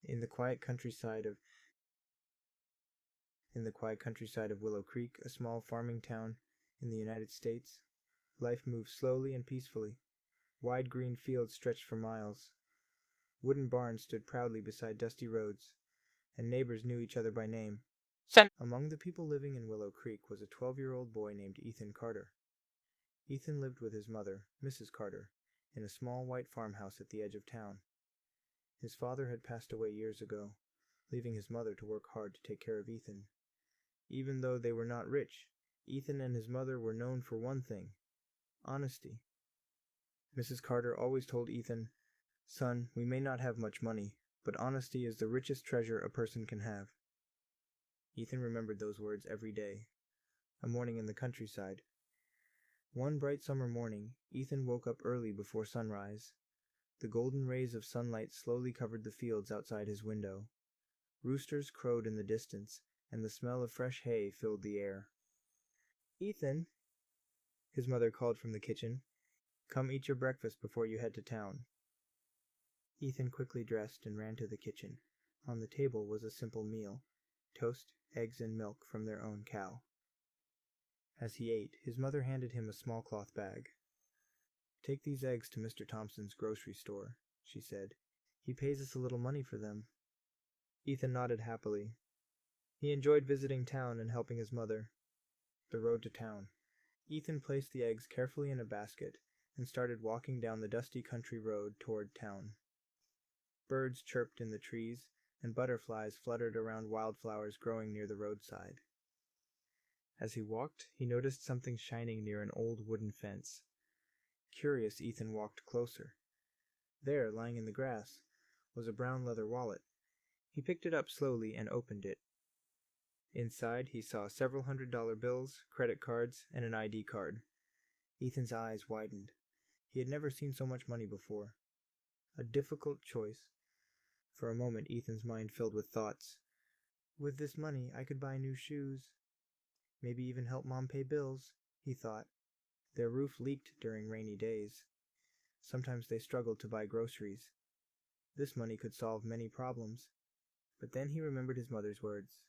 In the quiet countryside of Willow Creek, a small farming town in the United States, life moved slowly and peacefully. Wide green fields stretched for miles. Wooden barns stood proudly beside dusty roads, and neighbors knew each other by name. Among the people living in Willow Creek was a 12-year-old boy named Ethan Carter. Ethan lived with his mother, Mrs. Carter, in a small white farmhouse at the edge of town. His father had passed away years ago, leaving his mother to work hard to take care of Ethan. Even though they were not rich, Ethan and his mother were known for one thing: honesty. Mrs. Carter always told Ethan, "Son, we may not have much money, but honesty is the richest treasure a person can have." Ethan remembered those words every day. A morning in the countryside. One bright summer morning, Ethan woke up early before sunrise. The golden rays of sunlight slowly covered the fields outside his window. Roosters crowed in the distance, and the smell of fresh hay filled the air. "Ethan," his mother called from the kitchen, "come eat your breakfast before you head to town." Ethan quickly dressed and ran to the kitchen. On the table was a simple meal: toast, eggs, and milk from their own cow. As he ate, his mother handed him a small cloth bag. "Take these eggs to Mr. Thompson's grocery store," she said. "He pays us a little money for them." Ethan nodded happily. He enjoyed visiting town and helping his mother. The road to town. Ethan placed the eggs carefully in a basket and started walking down the dusty country road toward town. Birds chirped in the trees, and butterflies fluttered around wildflowers growing near the roadside. As he walked, he noticed something shining near an old wooden fence. Curious, Ethan walked closer. There, lying in the grass, was a brown leather wallet. He picked it up slowly and opened it. Inside, he saw several $100 bills, credit cards, and an ID card. Ethan's eyes widened. He had never seen so much money before. A difficult choice. For a moment, Ethan's mind filled with thoughts. With this money, I could buy new shoes. Maybe even help Mom pay bills, he thought. Their roof leaked during rainy days. Sometimes they struggled to buy groceries. This money could solve many problems. But then he remembered his mother's words.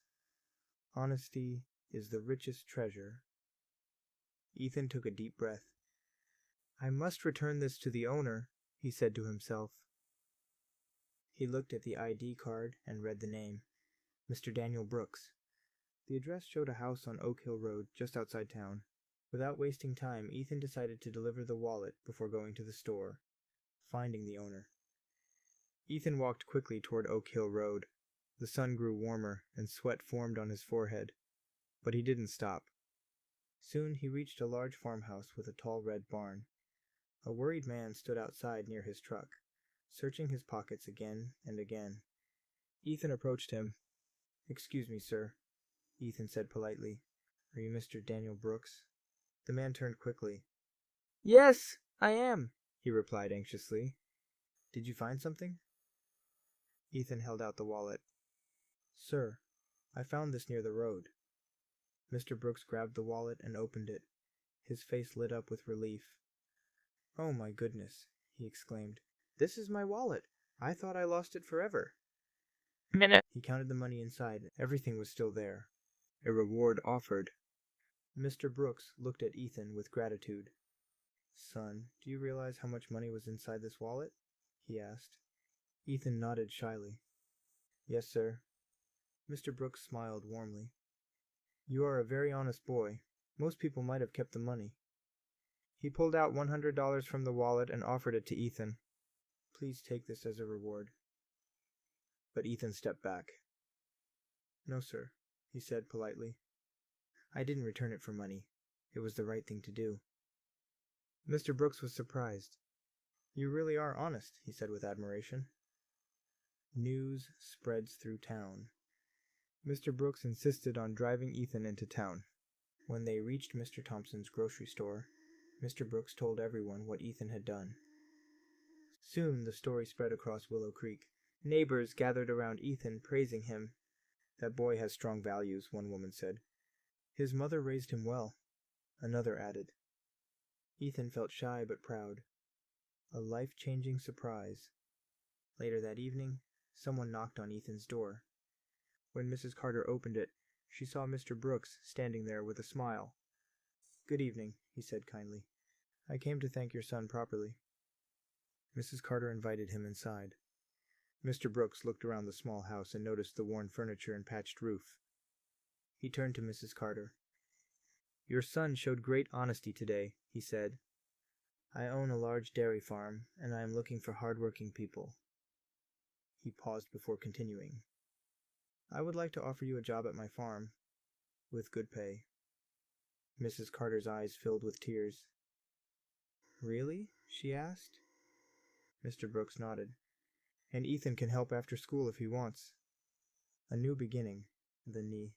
Honesty is the richest treasure. Ethan took a deep breath. "I must return this to the owner," he said to himself. He looked at the ID card and read the name. Mr. Daniel Brooks. The address showed a house on Oak Hill Road, just outside town. Without wasting time, Ethan decided to deliver the wallet before going to the store, finding the owner. Ethan walked quickly toward Oak Hill Road. The sun grew warmer, and sweat formed on his forehead. But he didn't stop. Soon he reached a large farmhouse with a tall red barn. A worried man stood outside near his truck, searching his pockets again and again. Ethan approached him. "Excuse me, sir," Ethan said politely. "Are you Mr. Daniel Brooks?" The man turned quickly. "Yes, I am," he replied anxiously. "Did you find something?" Ethan held out the wallet. "Sir, I found this near the road." Mr. Brooks grabbed the wallet and opened it. His face lit up with relief. "Oh my goodness," he exclaimed. "This is my wallet. I thought I lost it forever." He counted the money inside. Everything was still there. A reward offered. Mr. Brooks looked at Ethan with gratitude. "Son, do you realize how much money was inside this wallet?" he asked. Ethan nodded shyly. "Yes, sir." Mr. Brooks smiled warmly. "You are a very honest boy. Most people might have kept the money." He pulled out $100 from the wallet and offered it to Ethan. "Please take this as a reward." But Ethan stepped back. "No, sir," he said politely. "I didn't return it for money. It was the right thing to do." Mr. Brooks was surprised. "You really are honest," he said with admiration. News spreads through town. Mr. Brooks insisted on driving Ethan into town. When they reached Mr. Thompson's grocery store, Mr. Brooks told everyone what Ethan had done. Soon the story spread across Willow Creek. Neighbors gathered around Ethan, praising him. "That boy has strong values," one woman said. "His mother raised him well," another added. Ethan felt shy but proud. A life-changing surprise. Later that evening, Someone knocked on Ethan's door. When Mrs. Carter opened it, she saw Mr. Brooks standing there with a smile. "Good evening," he said kindly. "I came to thank your son properly." Mrs. Carter invited him inside. Mr. Brooks looked around the small house and noticed the worn furniture and patched roof. He turned to Mrs. Carter. "Your son showed great honesty today," he said. "I own a large dairy farm, and I am looking for hard-working people." He paused before continuing. "I would like to offer you a job at my farm, with good pay." Mrs. Carter's eyes filled with tears. "Really?" she asked. Mr. Brooks nodded. "And Ethan can help after school if he wants." A new beginning, the knee.